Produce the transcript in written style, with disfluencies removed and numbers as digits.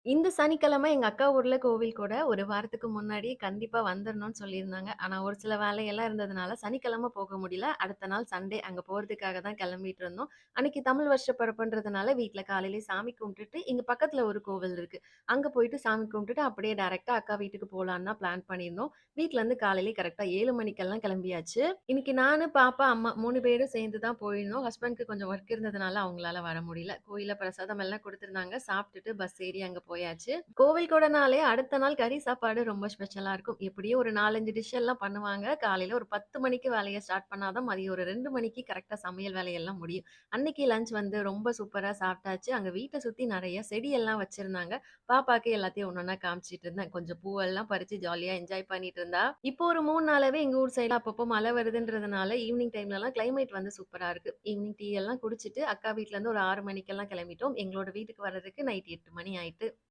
இந்த சனிக்கிழமை எங்க அக்கா ஊர்ல கோவில் கூட, ஒரு வாரத்துக்கு முன்னாடியே கண்டிப்பா வந்துரணும்னு சொல்லியிருந்தாங்க. ஆனா, ஒரு சில வேலையெல்லாம் இருந்ததுனால சனிக்கிழமை போக முடியல. அடுத்த நாள் சண்டே அங்க போறதுக்காக தான் கிளம்பிட்டு இருந்தோம். அன்னைக்கு தமிழ் வருஷ பிறப்புன்றதுனால வீட்ல காலையிலேயே சாமி கும்பிட்டுட்டு, இங்க பக்கத்துல ஒரு கோவில் இருக்கு. அங்க போயிட்டு சாமி கும்பிட்டுட்டு, அப்படியே டைரக்ட்டா அக்கா வீட்டுக்கு போலான்னு தான் பிளான் பண்ணியிருந்தோம். வீட்லருந்து காலையிலேயே கரெக்ட்டா 7 மணிக்கெல்லாம் கிளம்பியாச்சு. இன்னைக்கு நானு, பாப்பா, அம்மா 3 பேரும் சேர்ந்து தான் போயிருந்தோம். ஹஸ்பண்ட்க்கு கொஞ்சம் ஒர்க் இருந்ததுனால அவங்களால வர முடியல. கோயில்ல பிரசாதம் எல்லாம் குடுத்துருந்தாங்க. சாப்பிட்டுட்டு பஸ் ஏறி அங்க போயாச்சு. கோவில் கொடனாலே அடுத்த நாள் கறி சாப்பாடு ரொம்ப ஸ்பெஷலா இருக்கும். எப்படியும் ஒரு 4, 5 டிஷ் எல்லாம் பண்ணுவாங்க. காலையில ஒரு 10 மணிக்கு வேலைய ஸ்டார்ட் பண்ணா தான் மதியம் ஒரு 2 மணிக்கு கரெக்ட்டா சமையல் வேலையெல்லாம் முடியும். அன்னைக்கு லஞ்ச் வந்து ரொம்ப சூப்பரா சாப்பிட்டாச்சு. அங்க வீட்ட சுத்தி நெறைய செடியெல்லாம் வச்சிருந்தாங்க. பாப்பாக்கு எல்லாத்தையும் ஒண்ணொண்ணா காமிச்சிட்டு இருந்தேன். கொஞ்சம் பூவெல்லாம் பறிச்சு ஜாலியா என்ஜாய் பண்ணிட்டு இருந்தா. இப்போ ஒரு 3 நாளாவே எங்க ஊர் சைடுல அப்பப்போ மழை வருதுன்றதுனால ஈவினிங் டைம்லலாம் கிளைமேட் வந்து சூப்பரா இருக்கு. ஈவினிங் டீ எல்லாம் குடிச்சிட்டு அக்கா வீட்லருந்து ஒரு 6 மணிக்கெல்லாம் கிளம்பிட்டோம். எங்களோட வீட்டுக்கு வர்றதுக்கு நைட் 8 மணி ஆயிட்டு.